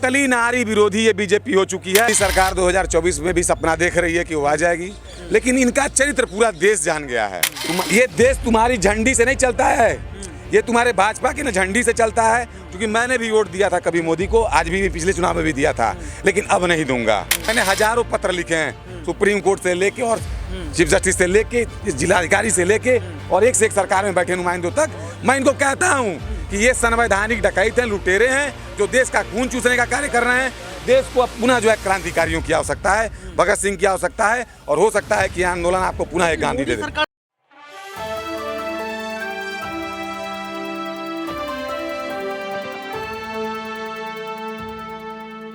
Totally नारी विरोधी ये बीजेपी हो चुकी है। सरकार 2024 में भी सपना देख रही है कि वो आ जाएगी, लेकिन इनका चरित्र पूरा देश जान गया है। ये देश तुम्हारी झंडी से नहीं चलता है, ये तुम्हारे भाजपा की ना झंडी से चलता है। क्योंकि मैंने भी वोट दिया था कभी मोदी को, आज भी पिछले चुनाव में भी दिया था, लेकिन अब नहीं दूंगा। मैंने हजारों पत्र लिखे हैं, सुप्रीम कोर्ट से लेके और चीफ जस्टिस से लेके, जिलाधिकारी से लेके और एक से एक सरकार में बैठे नुमाइंदों तक। मैं इनको कहता हूँ कि ये संवैधानिक डकैत हैं, लुटेरे हैं, जो देश का खून चूसने का कार्य कर रहे हैं। देश को अब पुनः जो है क्रांतिकारियों की आवश्यकता है, भगत सिंह की आवश्यकता है, और हो सकता है कि यह आंदोलन आपको पुनः एक गांधी दे दे।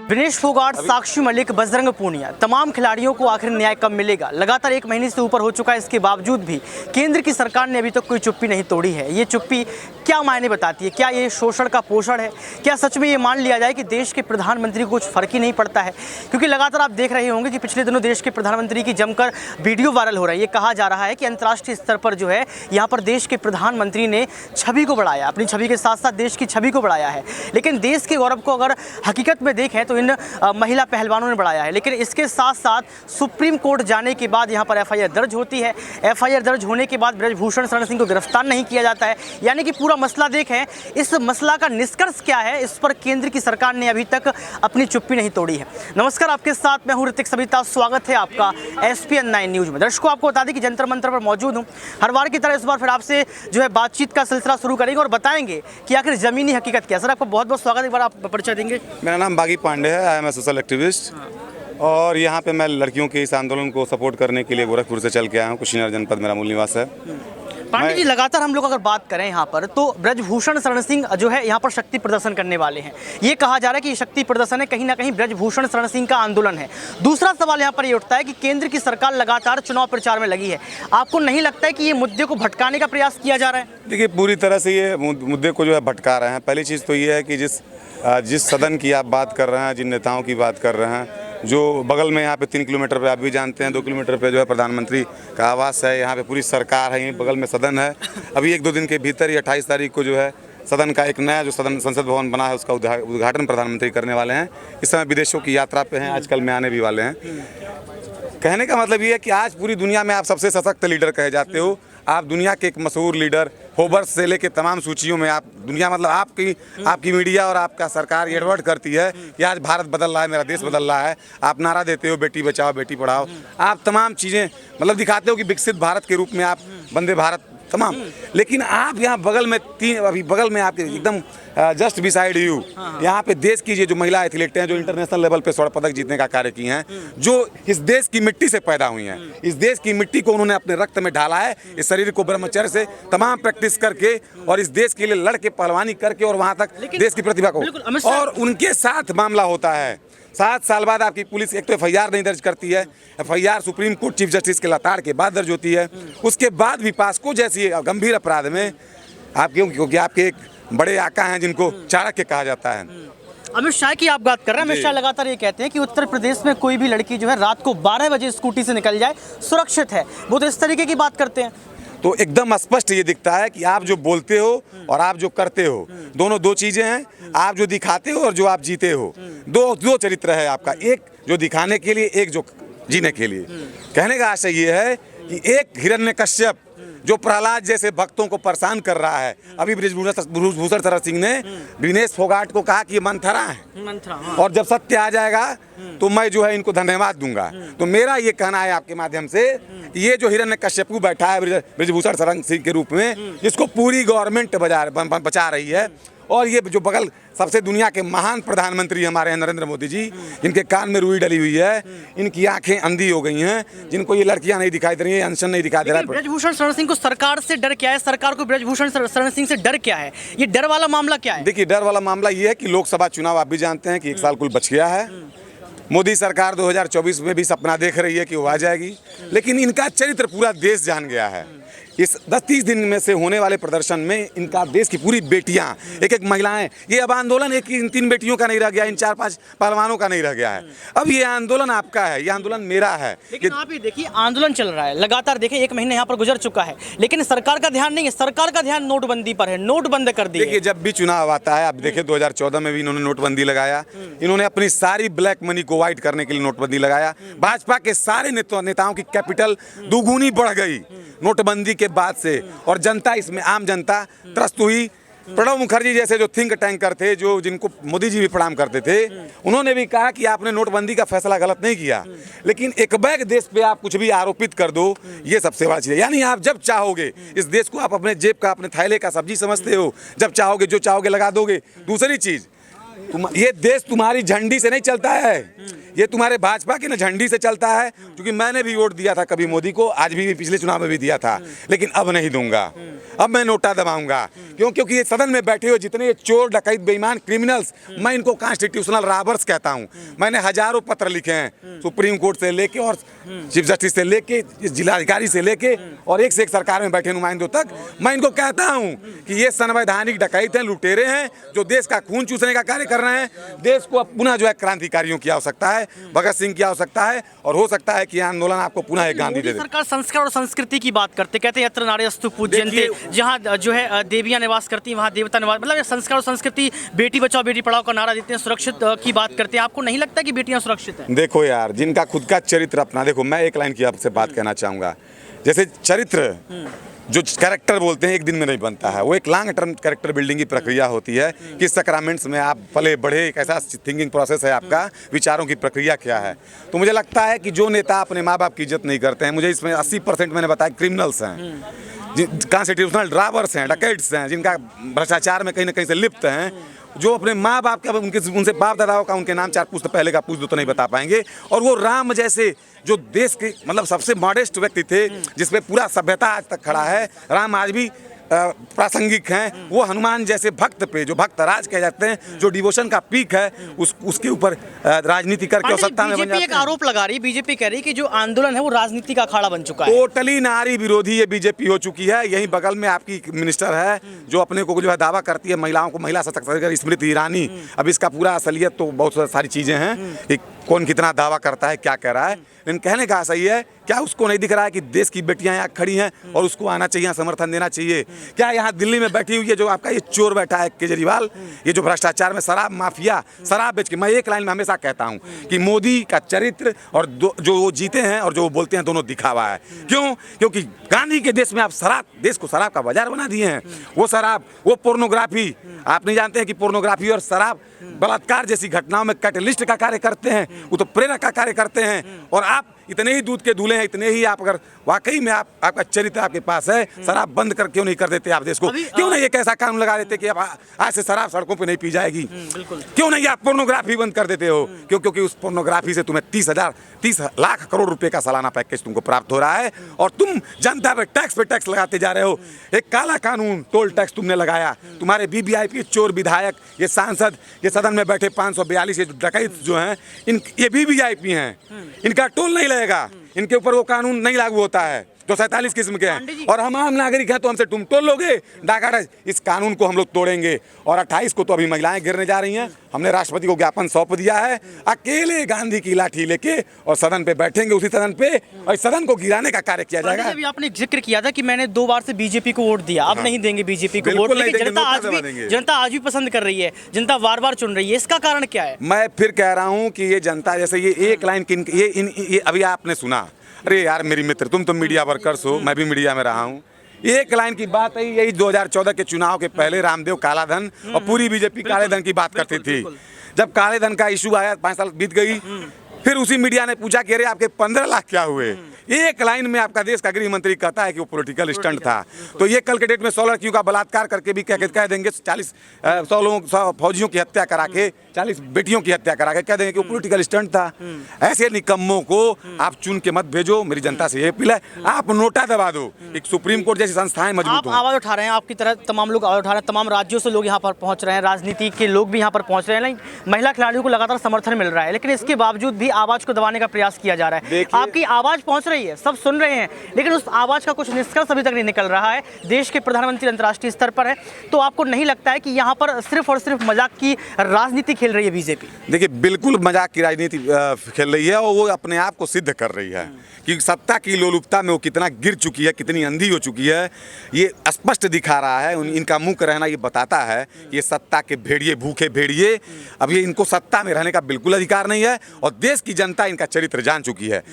विनेश फोगाट, साक्षी मलिक, बजरंग पूनिया, तमाम खिलाड़ियों को आखिर न्याय कब मिलेगा? लगातार 1 महीने से ऊपर हो चुका है, इसके बावजूद भी केंद्र की सरकार ने अभी तक कोई चुप्पी नहीं तोड़ी है। ये चुप्पी क्या मायने बताती है? क्या ये शोषण का पोषण है? क्या सच में ये मान लिया जाए कि देश के प्रधानमंत्री को कुछ फर्क ही नहीं पड़ता है? क्योंकि लगातार आप देख रहे होंगे कि पिछले दिनों देश के प्रधानमंत्री की जमकर वीडियो वायरल हो रही है। ये कहा जा रहा है कि अंतर्राष्ट्रीय स्तर पर जो है यहाँ पर देश के प्रधानमंत्री ने छवि को बढ़ाया, अपनी छवि के साथ साथ देश की छवि को बढ़ाया है। लेकिन देश के गौरव को अगर हकीकत में देखें तो इन महिला पहलवानों ने बढ़ाया है। लेकिन इसके साथ साथ सुप्रीम कोर्ट जाने के बाद यहाँ पर एफआईआर दर्ज होती है। एफआईआर दर्ज होने के बाद ब्रजभूषण शरण सिंह को गिरफ्तार नहीं किया जाता है। यानी कि पूरा मसला देखें, इस मसला का निष्कर्ष क्या है, इस पर केंद्र की सरकार ने अभी तक अपनी चुप्पी नहीं तोड़ी है। नमस्कार, आपके साथ मैं हूँ ऋतिक सविता। स्वागत है आपका SPN 9 न्यूज में। दर्शकों, आपको बता दें कि जंतर मंतर पर मौजूद हूँ। हर बार की तरह इस बार फिर आपसे जो है बातचीत का सिलसिला शुरू करेंगे और बताएंगे कि आखिर जमीनी हकीकत क्या है। सर, आपका बहुत बहुत स्वागत है। एक बार आप परिचय देंगे? मेरा नाम बागी पांडे है, I am a social activist, और यहाँ पे मैं लड़कियों के इस आंदोलन को सपोर्ट करने के लिए गोरखपुर से चल के आया हूँ। कुशीनगर जनपद मेरा मूल निवास है। पांडे जी, लगातार हम लोग अगर बात करें यहाँ पर, तो ब्रजभूषण शरण सिंह जो है यहाँ पर शक्ति प्रदर्शन करने वाले हैं। ये कहा जा रहा है कि ये शक्ति प्रदर्शन है, कहीं ना कहीं ब्रजभूषण शरण सिंह का आंदोलन है। दूसरा सवाल यहाँ पर ये उठता है कि केंद्र की सरकार लगातार चुनाव प्रचार में लगी है। आपको नहीं लगता है कि ये मुद्दे को भटकाने का प्रयास किया जा रहा है? देखिए, पूरी तरह से ये मुद्दे को जो है भटका रहे हैं। पहली चीज़ तो ये है कि जिस सदन की आप बात कर रहे हैं, जिन नेताओं की बात कर रहे हैं, जो बगल में यहाँ पे 3 किलोमीटर पे आप भी जानते हैं, 2 किलोमीटर पे जो है प्रधानमंत्री का आवास है, यहाँ पे पूरी सरकार है, यहीं बगल में सदन है। अभी 1-2 दिन के भीतर ही 28 तारीख को जो है सदन का एक नया जो संसद भवन बना है, उसका उद्घाटन प्रधानमंत्री करने वाले हैं। इस समय विदेशों की यात्रा पे हैं, आजकल में आने भी वाले हैं। कहने का मतलब ये है कि आज पूरी दुनिया में आप सबसे सशक्त लीडर कहे जाते हो। आप दुनिया के एक मशहूर लीडर, फोर्ब्स से लेके तमाम सूचियों में आप दुनिया, मतलब आपकी मीडिया और आपका सरकार एडवर्ट करती है कि आज भारत बदल रहा है, मेरा देश बदल रहा है। आप नारा देते हो बेटी बचाओ बेटी पढ़ाओ, आप तमाम चीज़ें मतलब दिखाते हो कि विकसित भारत के रूप में आप वंदे भारत तमाम। लेकिन आप यहाँ बगल में अभी बगल में आपके एकदम जस्ट बिसाइड यू यहाँ पे देश की जो महिला एथलीट हैं, जो इंटरनेशनल लेवल पे स्वर्ण पदक जीतने का कार्य किए हैं, जो इस देश की मिट्टी से पैदा हुई हैं, इस देश की मिट्टी को उन्होंने अपने रक्त में ढाला है, इस शरीर को ब्रह्मचर्य से तमाम प्रैक्टिस करके और इस देश के लिए लड़ के पहलवानी करके और वहाँ तक देश की प्रतिभा को, और उनके साथ मामला होता है। 7 साल बाद आपकी पुलिस एक तो FIR नहीं दर्ज करती है। FIR supreme court chief justice के लताड़ के बाद दर्ज होती है। उसके बाद भी पास्को जैसी गंभीर अपराध में आप क्योंकि आपके एक बड़े आका हैं जिनको चाणक्य कहा जाता है। अमित शाह की आप बात कर रहे हैं। अमित शाह लगातार ये कहते हैं कि उत्तर प्रदेश में कोई भी लड़की जो है रात को 12 बजे स्कूटी से निकल जाए सुरक्षित है। वो तो इस तरीके की बात करते हैं। तो एकदम स्पष्ट ये दिखता है कि आप जो बोलते हो और आप जो करते हो, दोनों 2 चीज़ें हैं। आप जो दिखाते हो और जो आप जीते हो, दो चरित्र है आपका, एक जो दिखाने के लिए, एक जो जीने के लिए। कहने का आशय ये है कि एक हिरण्यकश्यप जो प्रहलाद जैसे भक्तों को परेशान कर रहा है, अभी ब्रजभूषण शरण सिंह ने विनेश फोगाट को कहा कि ये मंथरा है, और जब सत्य आ जाएगा तो मैं जो है इनको धन्यवाद दूंगा। तो मेरा ये कहना है आपके माध्यम से, ये जो हिरण्यकश्यपु बैठा है ब्रजभूषण शरण सिंह के रूप में, जिसको पूरी गवर्नमेंट बचा रही है, और ये जो बगल सबसे दुनिया के महान प्रधानमंत्री हमारे हैं नरेंद्र मोदी जी, जिनके कान में रुई डली हुई है, इनकी आंखें अंधी हो गई हैं, जिनको ये लड़कियां नहीं दिखाई दे रही है, अनशन नहीं दिखाई दे रहा है। ब्रजभूषण शरण सिंह को सरकार से डर क्या है? सरकार को ब्रजभूषण शरण सिंह से डर क्या है? ये डर वाला मामला क्या है? देखिए, डर वाला मामला ये है कि लोकसभा चुनाव आप भी जानते हैं कि 1 साल कुल बच गया है। मोदी सरकार 2024 में भी सपना देख रही है कि वो आ जाएगी, लेकिन इनका चरित्र पूरा देश जान गया है। इस 10-30 दिन में से होने वाले प्रदर्शन में इनका देश की पूरी बेटियां, एक महिलाएं, ये अब आंदोलन एक इन 3 बेटियों का नहीं रह गया, इन 4-5 पहलवानों का नहीं रह गया है। अब ये आंदोलन आपका है, ये आंदोलन मेरा है। लेकिन आप ये देखिए, आंदोलन चल रहा है लगातार, देखिए 1 महीने यहाँ पर गुजर चुका है, लेकिन सरकार का ध्यान नहीं है। सरकार का ध्यान नोटबंदी पर है, नोट बंद कर दी। देखिए, जब भी चुनाव आता है, अब देखिए 2014 में भी इन्होंने नोटबंदी लगाया, इन्होंने अपनी सारी ब्लैक मनी को वाइट करने के लिए नोटबंदी लगाया। भाजपा के सारे नेताओं की कैपिटल दुगुनी बढ़ गई नोटबंदी के बाद से, और जनता इसमें, आम जनता त्रस्त हुई। प्रणब मुखर्जी जैसे जो थिंक टैंकर थे, जो जिनको मोदी जी भी प्रणाम करते थे, उन्होंने भी कहा कि आपने नोटबंदी का फैसला गलत नहीं किया, लेकिन एक बैग देश पे आप कुछ भी आरोपित कर दो, ये सबसे बड़ा चीज़ है। यानी आप जब चाहोगे इस देश को आप अपने जेब का, अपने थैले का सब्जी समझते हो, जब चाहोगे जो चाहोगे लगा दोगे। दूसरी चीज़, ये देश तुम्हारी झंडी से नहीं चलता है, ये तुम्हारे भाजपा के ना झंडी से चलता है। क्योंकि मैंने भी वोट दिया था कभी मोदी को, आज भी पिछले चुनाव में भी दिया था, लेकिन अब नहीं दूंगा, अब मैं नोटा दबाऊंगा। क्यों? क्योंकि ये सदन में बैठे हुए जितने चोर, डकैत, बेईमान, क्रिमिनल्स, मैं इनको कॉन्स्टिट्यूशनल रॉबर्स कहता हूं। मैंने हजारों पत्र लिखे हैं, सुप्रीम कोर्ट से लेके और चीफ जस्टिस से लेके, जिलाधिकारी से लेके और एक से एक सरकार में बैठे नुमाइंदों तक, मैं इनको कहता हूं कि ये संवैधानिक डकैत हैं, लुटेरे हैं, जो देश का खून चूसने का कार्य कर रहे हैं। देश को पुनः जो है क्रांतिकारियों की आवश्यकता है, भगत सिंह की आवश्यकता है, और हो सकता है कि आंदोलन आपको पुनः एक गांधी दे दे। सरकार संस्कार और संस्कृति की बात करते, कहते हैं यत्र नार्यस्तु पूज्यन्ते, जहाँ जो है देवियां निवास करती हैं वहाँ देवता निवास, मतलब संस्कार और संस्कृति, बेटी बचाओ बेटी पढ़ाओ का नारा देते हैं, सुरक्षित की बात करते हैं। आपको नहीं लगता कि बेटियां सुरक्षित हैं? देखो यार, जिनका खुद का चरित्र अपना, देखो मैं एक लाइन की आपसे बात कहना चाहूँगा, जैसे चरित्र जो कैरेक्टर बोलते हैं एक दिन में नहीं बनता है, वो एक लॉन्ग टर्म कैरेक्टर बिल्डिंग की प्रक्रिया होती है। किस सक्रामेंट्स में आप पले बढ़े, एक ऐसा थिंकिंग प्रोसेस है आपका, विचारों की प्रक्रिया क्या है। तो मुझे लगता है कि जो नेता अपने माँ बाप की इज्जत नहीं करते हैं, मुझे इसमें 80% मैंने बताया क्रिमिनल्स हैं, कॉन्स्टिट्यूशनल ड्राइवर्स हैं, डकैट्स हैं, जिनका भ्रष्टाचार में कहीं ना कहीं से लिप्त हैं, जो अपने माँ बाप का, उनसे बाप दादाओं का, उनके नाम 4 पुश्त पहले का पूछ दो तो नहीं बता पाएंगे। और वो राम जैसे जो देश के मतलब सबसे मॉडेस्ट व्यक्ति थे, जिसपे पूरा सभ्यता आज तक खड़ा है, राम आज भी प्रासंगिक हैं। वो हनुमान जैसे भक्त पे, जो भक्त राज कह जाते हैं, जो डिवोशन का पीक है, उसके ऊपर राजनीति करके और सत्ता में बन जाते हैं। एक आरोप लगा रही है, बीजेपी कह रही है कि जो आंदोलन है वो राजनीति का अखाड़ा बन चुका है। टोटली नारी विरोधी ये बीजेपी हो चुकी है। यही बगल में आपकी मिनिस्टर है जो अपने को जो है दावा करती है महिलाओं को, महिला सशक्तिकरण, स्मृति ईरानी। अब इसका पूरा असलियत तो बहुत सारी चीजें हैं कि कौन कितना दावा करता है, क्या कह रहा है, लेकिन कहने का सही है, क्या उसको नहीं दिख रहा है कि देश की बेटियां यहाँ खड़ी हैं और उसको आना चाहिए, समर्थन देना चाहिए? क्या यहाँ दिल्ली में बैठी हुई है जो आपका ये चोर बैठा है केजरीवाल, ये जो भ्रष्टाचार में शराब माफिया, शराब बेच के, मैं एक लाइन में हमेशा कहता हूँ कि मोदी का चरित्र और जो वो जीते हैं और जो वो बोलते हैं, दोनों दिखावा है। क्यों? क्योंकि गांधी के देश में आप शराब, देश को शराब का बाजार बना दिए हैं। वो शराब, वो पोर्नोग्राफी, आप नहीं जानते हैं कि पोर्नोग्राफी और शराब बलात्कार जैसी घटनाओं में कैटलिस्ट का कार्य करते हैं, वो तो प्रेरक का कार्य करते हैं। और आप इतने ही दूध के दूल्हे हैं, इतने ही आप अगर वाकई में आपका चरित्र आपके पास है, शराब बंद कर क्यों नहीं कर देते आप देश को? क्यों नहीं एक ऐसा कानून लगा देते कि अब आज से शराब सड़कों पे नहीं पी जाएगी? क्यों नहीं आप पोर्नोग्राफी बंद कर देते हो? क्योंकि उस पोर्नोग्राफी से तुम्हें 30 लाख करोड़ रुपए का सालाना पैकेज तुमको प्राप्त हो रहा है, और तुम जनता पे टैक्स लगाते जा रहे हो। एक काला कानून, टोल टैक्स तुमने लगाया। तुम्हारे वीवीआईपी चोर विधायक, ये सांसद, ये सदन में बैठे 542 डकैत जो हैं, ये वीवीआईपी हैं, इनका टोल नहीं लगेगा, इनके ऊपर वो कानून नहीं लागू होता है जो 47 किस्म के हैं। और हम आम नागरिक हैं तो हमसे तुम टोल लोगे, डाका। इस कानून को हम लोग तोड़ेंगे। और 28 को तो अभी महिलाएं गिरने जा रही हैं। हमने राष्ट्रपति को ज्ञापन सौंप दिया है, अकेले गांधी की लाठी लेके, और सदन पे बैठेंगे, उसी सदन पे, और इस सदन को गिराने का कार्य किया जाएगा। अभी आपने जिक्र किया था कि मैंने 2 बार से बीजेपी को वोट दिया, अब नहीं देंगे बीजेपी को वोट, लेकिन जनता आज भी पसंद कर रही है, जनता बार बार चुन रही है, इसका कारण क्या है? मैं फिर कह रहा हूँ कि ये जनता, जैसे ये एक लाइन ये अभी आपने सुना, अरे यार मेरी मित्र, तुम तो मीडिया वर्कर्स हो, मैं भी मीडिया में रहा हूँ। एक लाइन की बात है, यही 2014 के चुनाव के पहले रामदेव काला धन और पूरी बीजेपी काले धन की बात करती थी। जब काले धन का इशू आया, 5 साल बीत गई, फिर उसी मीडिया ने पूछा कि अरे आपके 15 लाख क्या हुए? एक लाइन में आपका देश का गृह मंत्री कहता है कि वो पॉलिटिकल स्टंट था। तो ये कल के डेट में 100 लड़कियों का बलात्कार करके भी कह देंगे, 100 लोगों, 100 फौजियों की हत्या करा के, 40 बेटियों की हत्या करा के कह देंगे कि वो पॉलिटिकल स्टंट था। ऐसे निकम्मों को आप चुन के मत भेजो। मेरी जनता से ये अपील है, आप नोटा दबा दो। एक सुप्रीम कोर्ट जैसी संस्थाएं मजबूत हो। आप आवाज उठा रहे हैं, आपकी तरह तमाम लोग आवाज उठा रहे हैं, तमाम राज्यों से लोग यहाँ पर पहुँच रहे हैं, राजनीति के लोग भी यहाँ पर पहुँच रहे हैं। महिला खिलाड़ियों को लगातार समर्थन मिल रहा है, लेकिन इसके बावजूद भी आवाज को दबाने का प्रयास किया जा रहा है। आपकी आवाज पहुँच रही रही है, सब सुन रहे हैं, लेकिन उस आवाज़ का कुछ निष्कर्ष अभी तक नहीं निकल रहा है। देश के प्रधानमंत्री अंतर्राष्ट्रीय स्तर पर है, तो आपको नहीं लगता है कि यहाँ पर सिर्फ और सिर्फ मजाक की राजनीति खेल रही है बीजेपी? देखिए, बिल्कुल मजाक की राजनीति खेल रही है और वो अपने आप को सिद्ध कर रही है कि सत्ता की लोलुपता में वो कितना गिर चुकी है, कितनी अंधी हो चुकी है, ये स्पष्ट दिखा रहा है। इनका मुंह रहना ये बताता है कि ये सत्ता के भेड़िए, भूखे भेड़िए, अब ये इनको सत्ता में रहने का बिल्कुल अधिकार नहीं है और देश की जनता इनका चरित्र जान चुकी है।